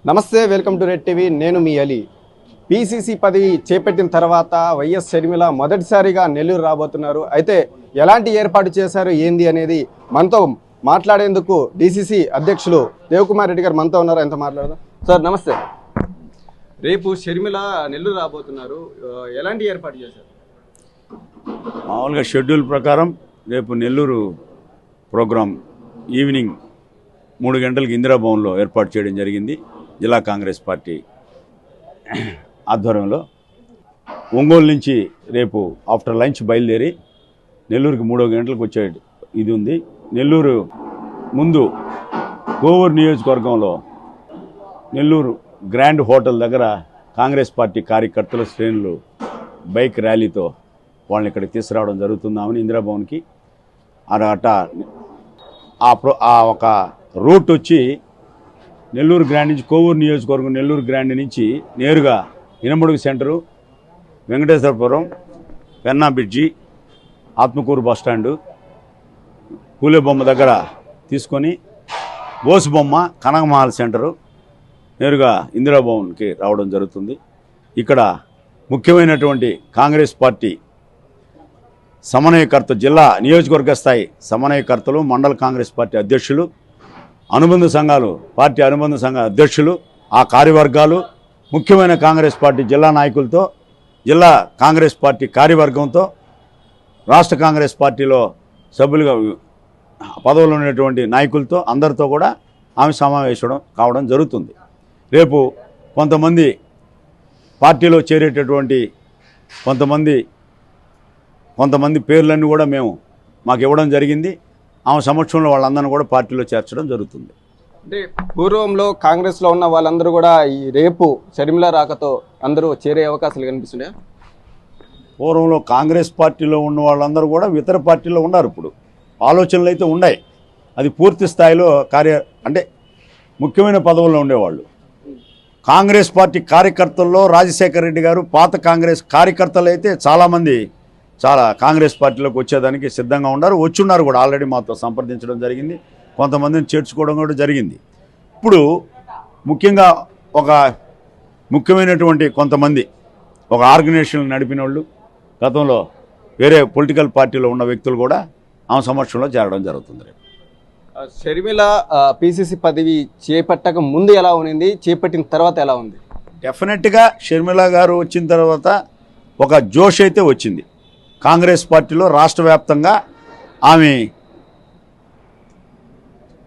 నమస్తే, welcome to red TV. నేను మీ Ali. PCC పదవి చేపట్టిన తర్వాత వైఎస్ షర్మిల మొదటిసారిగా నెల్లూరు రాబోతున్నారు. అయితే ఎలాంటి ఏర్పాటు చేశారు ఏంది అనేది మనతో మాట్లాడేందుకు డీసీసీ అధ్యక్షులు దేవకుమార్ రెడ్డి గారు మనతో ఉన్నారు. ఎంత మాట్లాడదాం సార్. నమస్తే. రేపు షర్మిల నెల్లూరు రాబోతున్నారు, ఎలాంటి ఏర్పాటు చేశారు? మామూలుగా షెడ్యూల్ ప్రకారం రేపు నెల్లూరు ప్రోగ్రాం ఈవినింగ్ 3 గంటలకు ఇందిరాభవన్లో ఏర్పాటు చేయడం జరిగింది. జిల్లా కాంగ్రెస్ పార్టీ ఆధ్వర్యంలో ఒంగోలు నుంచి రేపు ఆఫ్టర్ లంచ్ బయలుదేరి నెల్లూరుకి 3 గంటలకు వచ్చే ఇది ఉంది. నెల్లూరు ముందు కోవూరు నియోజకవర్గంలో నెల్లూరు గ్రాండ్ హోటల్ దగ్గర కాంగ్రెస్ పార్టీ కార్యకర్తల శ్రేణులు బైక్ ర్యాలీతో వాళ్ళని ఇక్కడికి తీసుకురావడం జరుగుతుందామని ఇందిరాభవన్కి. అట ఆ ఒక రూట్ వచ్చి నెల్లూరు గ్రాండ్ నుంచి కోవూరు నియోజకవర్గం నెల్లూరు గ్రాండ్ నుంచి నేరుగా Inamadugu centre, Venkateswarapuram, Penna bridge, Atmakur bus stand, పూలేబొమ్మ దగ్గర తీసుకొని బోసుబొమ్మ, కనకమహల్ సెంటరు నేరుగా ఇందిరాభవన్కి రావడం జరుగుతుంది. ఇక్కడ ముఖ్యమైనటువంటి కాంగ్రెస్ పార్టీ సమన్వయకర్త, జిల్లా నియోజకవర్గ స్థాయి సమన్వయకర్తలు, మండల కాంగ్రెస్ పార్టీ అధ్యక్షులు, అనుబంధ సంఘాలు, పార్టీ అనుబంధ సంఘ అధ్యక్షులు, ఆ కార్యవర్గాలు, ముఖ్యమైన కాంగ్రెస్ పార్టీ జిల్లా నాయకులతో, జిల్లా కాంగ్రెస్ పార్టీ కార్యవర్గంతో, రాష్ట్ర కాంగ్రెస్ పార్టీలో సభ్యులుగా పదవులు ఉన్నటువంటి నాయకులతో అందరితో కూడా ఆమె సమావేశం కావడం జరుగుతుంది. రేపు కొంతమంది పార్టీలో చేరేటటువంటి కొంతమంది పేర్లన్నీ కూడా మాకు ఇవ్వడం జరిగింది. ఆమె సమక్షంలో వాళ్ళందరినీ కూడా పార్టీలో చేర్చడం జరుగుతుంది. అంటే పూర్వంలో కాంగ్రెస్లో ఉన్న వాళ్ళందరూ కూడా ఈ రేపు షర్మిల రాకతో అందరూ చేరే అవకాశాలు కనిపిస్తున్నాయా? పూర్వంలో కాంగ్రెస్ పార్టీలో ఉన్న వాళ్ళందరూ కూడా ఇతర పార్టీలో ఉన్నారు. ఇప్పుడు ఆలోచనలు అయితే ఉన్నాయి. అది పూర్తి స్థాయిలో అంటే ముఖ్యమైన పదవుల్లో ఉండేవాళ్ళు. కాంగ్రెస్ పార్టీ కార్యకర్తల్లో రాజశేఖర రెడ్డి గారు, పాత కాంగ్రెస్ కార్యకర్తలు అయితే చాలా కాంగ్రెస్ పార్టీలోకి వచ్చేదానికి సిద్ధంగా ఉన్నారు, వచ్చున్నారు కూడా. ఆల్రెడీ మాతో సంప్రదించడం జరిగింది, కొంతమందిని చేర్చుకోవడం కూడా జరిగింది. ఇప్పుడు ముఖ్యంగా ఒక ముఖ్యమైనటువంటి కొంతమంది ఒక ఆర్గనైజేషన్ నడిపిన వాళ్ళు, గతంలో వేరే పొలిటికల్ పార్టీలో ఉన్న వ్యక్తులు కూడా ఆమె సమక్షంలో చేరడం జరుగుతుంది. షర్మిల పీసీసీ పదవి చేపట్టక ముందు ఎలా ఉంది, చేపట్టిన తర్వాత ఎలా ఉంది? డెఫినెట్గా షర్మిల గారు వచ్చిన తర్వాత ఒక జోష్ అయితే వచ్చింది కాంగ్రెస్ పార్టీలో. రాష్ట్ర వ్యాప్తంగా ఆమె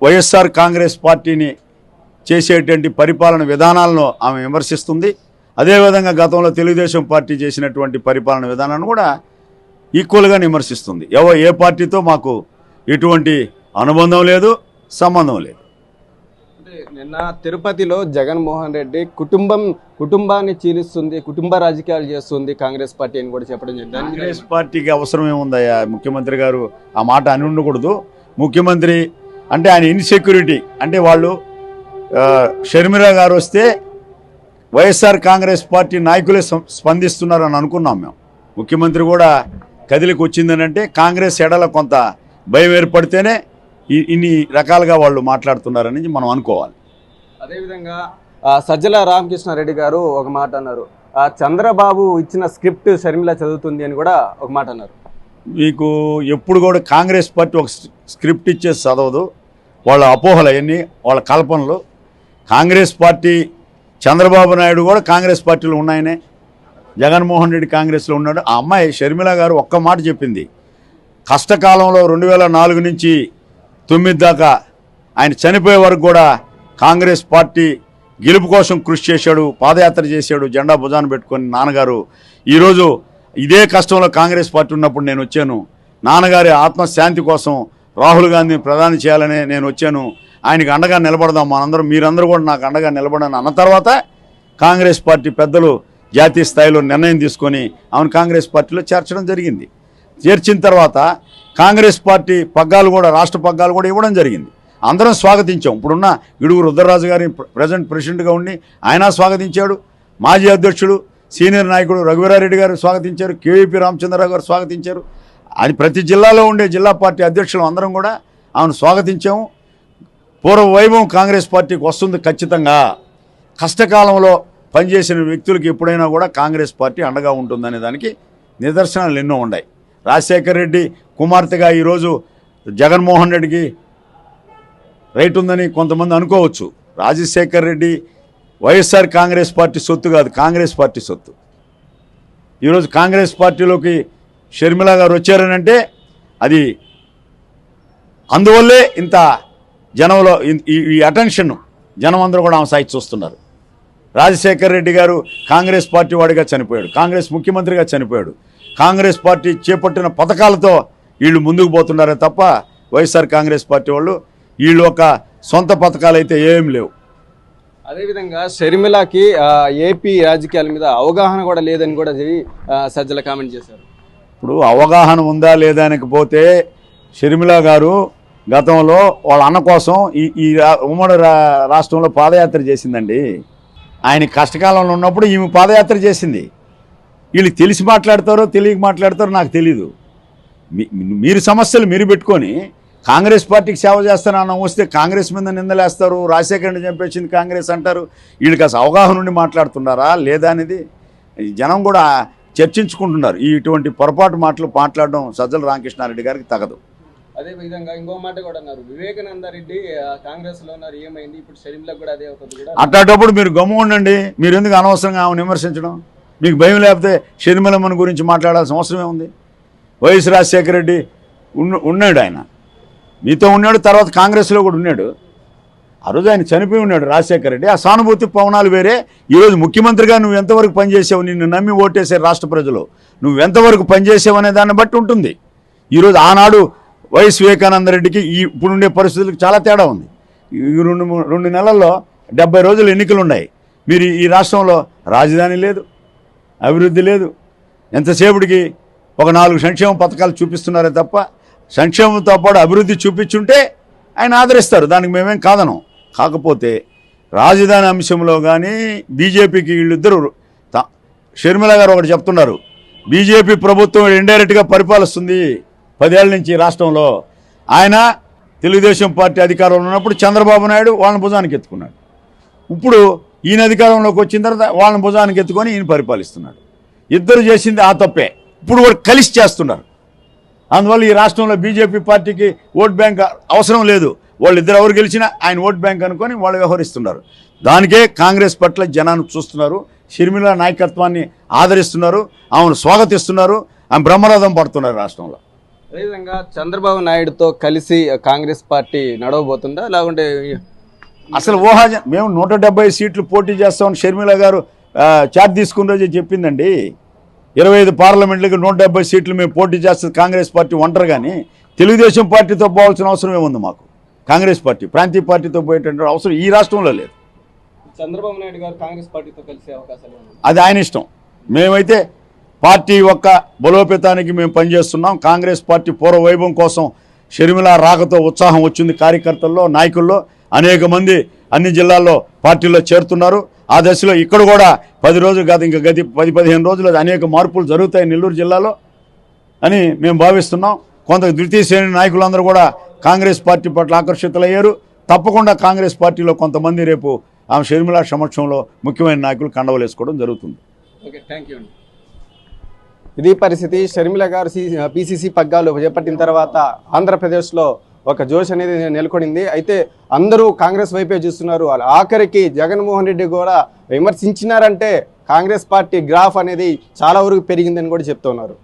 వైఎస్ఆర్ కాంగ్రెస్ పార్టీని చేసేటువంటి పరిపాలన విధానాలను ఆమె విమర్శిస్తుంది. అదేవిధంగా గతంలో తెలుగుదేశం పార్టీ చేసినటువంటి పరిపాలన విధానాన్ని కూడా ఈక్వల్గా విమర్శిస్తుంది. ఏ పార్టీతో మాకు ఎటువంటి అనుబంధం లేదు, సంబంధం లేదు. అంటే నిన్న తిరుపతిలో జగన్మోహన్ రెడ్డి కుటుంబాన్ని చీలిస్తుంది, కుటుంబ రాజకీయాలు చేస్తుంది కాంగ్రెస్ పార్టీ అని కూడా చెప్పడం జరిగింది. కాంగ్రెస్ పార్టీకి అవసరం ఏముందయ్యా? ముఖ్యమంత్రి గారు ఆ మాట అని ఉండకూడదు. ముఖ్యమంత్రి అంటే ఆయన ఇన్సెక్యూరిటీ అంటే వాళ్ళు షర్మిల గారు వస్తే వైఎస్ఆర్ కాంగ్రెస్ పార్టీ నాయకులే స్పందిస్తున్నారని అనుకున్నాం మేము. ముఖ్యమంత్రి కూడా కదిలికి వచ్చిందని అంటే కాంగ్రెస్ ఎడల కొంత భయం ఏర్పడితేనే ఇన్ని రకాలుగా వాళ్ళు మాట్లాడుతున్నారని మనం అనుకోవాలి. అదేవిధంగా సజ్జల రామకృష్ణారెడ్డి గారు ఒక మాట అన్నారు, చంద్రబాబు ఇచ్చిన స్క్రిప్ట్ షర్మిల చదువుతుంది అని కూడా ఒక మాట అన్నారు. మీకు ఎప్పుడు కూడా కాంగ్రెస్ పార్టీ ఒక స్క్రిప్ట్ ఇచ్చేసి చదవదు. వాళ్ళ అపోహలు అవన్నీ, వాళ్ళ కల్పనలు. కాంగ్రెస్ పార్టీ, చంద్రబాబు నాయుడు కూడా కాంగ్రెస్ పార్టీలో ఉన్నాయనే, జగన్మోహన్ రెడ్డి కాంగ్రెస్లో ఉన్నాడు. ఆ అమ్మాయి షర్మిల గారు ఒక్క మాట చెప్పింది, కష్టకాలంలో 2004 నుంచి 2009 దాకా ఆయన చనిపోయే వరకు కూడా కాంగ్రెస్ పార్టీ గెలుపు కోసం కృషి చేశాడు, పాదయాత్ర చేశాడు జెండా భుజాన్ని పెట్టుకొని నాన్నగారు. ఈరోజు ఇదే కష్టంలో కాంగ్రెస్ పార్టీ ఉన్నప్పుడు నేను వచ్చాను, నాన్నగారి ఆత్మశాంతి కోసం రాహుల్ గాంధీని ప్రధాని చేయాలనే నేను వచ్చాను, ఆయనకి అండగా నిలబడదాం మనందరం, మీరందరూ కూడా నాకు అండగా నిలబడని అన్న తర్వాత కాంగ్రెస్ పార్టీ పెద్దలు జాతీయ స్థాయిలో నిర్ణయం తీసుకొని ఆమెను కాంగ్రెస్ పార్టీలో చేర్చడం జరిగింది. చేర్చిన తర్వాత కాంగ్రెస్ పార్టీ పగ్గాలు కూడా, రాష్ట్ర పగ్గాలు కూడా ఇవ్వడం జరిగింది. అందరం స్వాగతించాం. ఇప్పుడున్న ఇడుగురు రుద్రరాజు గారి ప్రెసిడెంట్గా ఉండి ఆయన స్వాగతించాడు. మాజీ అధ్యక్షుడు సీనియర్ నాయకుడు రఘువీరారెడ్డి గారు స్వాగతించారు, కేవీపీ రామచంద్రరావు గారు స్వాగతించారు. అది ప్రతి జిల్లాలో ఉండే జిల్లా పార్టీ అధ్యక్షులు అందరం కూడా ఆమెను స్వాగతించాము. పూర్వ వైభవం కాంగ్రెస్ పార్టీకి వస్తుంది ఖచ్చితంగా. కష్టకాలంలో పనిచేసిన వ్యక్తులకి ఎప్పుడైనా కూడా కాంగ్రెస్ పార్టీ అండగా ఉంటుందనే దానికి నిదర్శనాలు ఎన్నో ఉన్నాయి. రాజశేఖర రెడ్డి కుమార్తెగా ఈరోజు జగన్మోహన్ రెడ్డికి రైట్ ఉందని కొంతమంది అనుకోవచ్చు. రాజశేఖర రెడ్డి వైఎస్ఆర్ కాంగ్రెస్ పార్టీ సొత్తు కాదు, కాంగ్రెస్ పార్టీ సొత్తు. ఈరోజు కాంగ్రెస్ పార్టీలోకి షర్మిల గారు వచ్చారనంటే అది అందువల్లే ఇంత జనంలో ఈ అటెన్షన్ జనం అందరూ కూడా ఆమె సాయి చూస్తున్నారు. రాజశేఖర రెడ్డి గారు కాంగ్రెస్ పార్టీ వాడిగా చనిపోయాడు, కాంగ్రెస్ ముఖ్యమంత్రిగా చనిపోయాడు. కాంగ్రెస్ పార్టీ చేపట్టిన పథకాలతో వీళ్ళు ముందుకు పోతున్నారే తప్ప వైఎస్ఆర్ కాంగ్రెస్ పార్టీ వాళ్ళు వీళ్ళు ఒక సొంత పథకాలు అయితే ఏం లేవు. అదేవిధంగా షర్మిలకి ఏపీ రాజకీయాల మీద అవగాహన కూడా లేదని కూడా సజ్జల కామెంట్ చేశారు. ఇప్పుడు అవగాహన ఉందా లేదా అనకపోతే షర్మిల గారు గతంలో వాళ్ళ అన్న కోసం ఈ ఉమ్మడి రాష్ట్రంలో పాదయాత్ర చేసిందండి. ఆయన కష్టకాలంలో ఉన్నప్పుడు ఈమె పాదయాత్ర చేసింది. వీళ్ళు తెలిసి మాట్లాడతారో తెలియక మాట్లాడతారో నాకు తెలీదు. మీరు సమస్యలు మీరు పెట్టుకొని కాంగ్రెస్ పార్టీకి సేవ చేస్తారన్న వస్తే కాంగ్రెస్ మీద నిందలేస్తారు. రాజశేఖరని చంపేసింది కాంగ్రెస్ అంటారు. వీళ్ళకి అసలు అవగాహన నుండి మాట్లాడుతున్నారా లేదా అనేది జనం కూడా చర్చించుకుంటున్నారు. ఇటువంటి పొరపాటు మాటలు మాట్లాడడం సజ్జల రామకృష్ణారెడ్డి గారికి తగదు. అదే విధంగా ఇంకో మాట కూడా అన్నారు, వివేకానంద రెడ్డి కాంగ్రెస్ లో ఉన్నారు, ఏమైంది ఇప్పుడు షర్మిలకు కూడా అదే అవుతుంది కూడా. అట్లాంటప్పుడు మీరు గమ్ము ఉండండి. మీరు ఎందుకు అనవసరంగా ఆమెను విమర్శించడం? మీకు భయం లేకపోతే షర్మిలమ్మని గురించి మాట్లాడాల్సిన అవసరమే ఉంది. వైఎస్ రాజశేఖర రెడ్డి ఉన్నాడు, ఆయన మీతో ఉన్నాడు, తర్వాత కాంగ్రెస్లో కూడా ఉన్నాడు. ఆ రోజు ఆయన చనిపోయి ఉన్నాడు రాజశేఖర రెడ్డి. ఆ సానుభూతి పవనాలు వేరే. ఈరోజు ముఖ్యమంత్రిగా నువ్వు ఎంతవరకు పనిచేసావు, నిన్ను నమ్మి ఓటేసారు రాష్ట్ర ప్రజలు, నువ్వు ఎంతవరకు పనిచేసావు అనే దాన్ని బట్టి ఉంటుంది. ఈరోజు ఆనాడు వైఎస్ వివేకానంద రెడ్డికి ఇప్పుడుండే పరిస్థితులకు చాలా తేడా ఉంది. ఈ రెండు నెలల్లో 70 రోజులు ఎన్నికలు ఉన్నాయి. మీరు ఈ రాష్ట్రంలో రాజధాని లేదు, అభివృద్ధి లేదు. ఎంతసేపటికి ఒక 4 సంక్షేమ పథకాలు చూపిస్తున్నారే తప్ప సంక్షేమంతో పాటు అభివృద్ధి చూపించుంటే ఆయన ఆదరిస్తారు, దానికి మేమేం కాదనం. కాకపోతే రాజధాని అంశంలో కానీ బీజేపీకి వీళ్ళిద్దరూ షర్మిల గారు ఒకటి చెప్తున్నారు, బీజేపీ ప్రభుత్వం ఇండైరెక్ట్గా పరిపాలిస్తుంది 10 ఏళ్ల నుంచి రాష్ట్రంలో. ఆయన తెలుగుదేశం పార్టీ అధికారంలో ఉన్నప్పుడు చంద్రబాబు నాయుడు వాళ్ళని భుజానికి ఎత్తుకున్నాడు. ఇప్పుడు ఈయన అధికారంలోకి వచ్చిన తర్వాత వాళ్ళని భుజానికి ఎత్తుకొని ఈయన పరిపాలిస్తున్నాడు. ఇద్దరు చేసింది ఆ తప్పే. ఇప్పుడు కూడా కలిసి చేస్తున్నారు. అందువల్ల ఈ రాష్ట్రంలో బీజేపీ పార్టీకి ఓట్ బ్యాంక్ అవసరం లేదు. వాళ్ళిద్దరు ఎవరు గెలిచినా ఆయన ఓట్ బ్యాంక్ అనుకొని వాళ్ళు వ్యవహరిస్తున్నారు. దానికే కాంగ్రెస్ పట్ల జనాన్ని చూస్తున్నారు. షర్మిల నాయకత్వాన్ని ఆదరిస్తున్నారు, ఆమెను స్వాగతిస్తున్నారు, ఆమె బ్రహ్మరథం పడుతున్నారు రాష్ట్రంలో. అదేవిధంగా చంద్రబాబు నాయుడుతో కలిసి కాంగ్రెస్ పార్టీ నడవబోతుందా లేకుంటే అసలు మేము 170 సీట్లు పోటీ చేస్తామని షర్మిల గారు చార్జ్ తీసుకున్న రోజే చెప్పిందండి. 25 పార్లమెంట్లకి 170 సీట్లు మేము పోటీ చేస్తుంది కాంగ్రెస్ పార్టీ ఒంటరి. కానీ తెలుగుదేశం పార్టీతో పోవాల్సిన అవసరం ఏముంది మాకు? కాంగ్రెస్ పార్టీ ప్రాంతీయ పార్టీతో పోయేటువంటి అవసరం ఈ రాష్ట్రంలో లేదు. చంద్రబాబు నాయుడు గారు కాంగ్రెస్ పార్టీతో కలిసే అవకాశాలు అది ఆయన ఇష్టం. మేమైతే పార్టీ యొక్క బలోపేతానికి మేము పనిచేస్తున్నాం. కాంగ్రెస్ పార్టీ పూర్వ వైభవం కోసం షర్మిల రాకతో ఉత్సాహం వచ్చింది కార్యకర్తల్లో, నాయకుల్లో. అనేక మంది అన్ని జిల్లాల్లో పార్టీలో చేరుతున్నారు. ఆ దశలో ఇక్కడ కూడా 10 రోజులు కాదు, ఇంకా 10-15 రోజులు అనేక మార్పులు జరుగుతాయి నెల్లూరు జిల్లాలో అని మేము భావిస్తున్నాం. కొంత ద్వితీయ శ్రేణి నాయకులందరూ కూడా కాంగ్రెస్ పార్టీ పట్ల ఆకర్షితులయ్యారు. తప్పకుండా కాంగ్రెస్ పార్టీలో కొంతమంది రేపు ఆమె షర్మిల సమక్షంలో ముఖ్యమైన నాయకులు కండవలు వేసుకోవడం జరుగుతుంది. Okay, thank you. ఇది పరిస్థితి. షర్మిల గారు పిసిసి పగ్గాలు చేపట్టిన తర్వాత ఆంధ్రప్రదేశ్లో ఒక జోష్ అనేది నెలకొనింది. అయితే అందరూ కాంగ్రెస్ వైపే చూస్తున్నారు. ఆఖరికి జగన్మోహన్ రెడ్డి కూడా విమర్శించినారంటే కాంగ్రెస్ పార్టీ గ్రాఫ్ అనేది చాలా వరకు పెరిగిందని కూడా చెప్తున్నారు.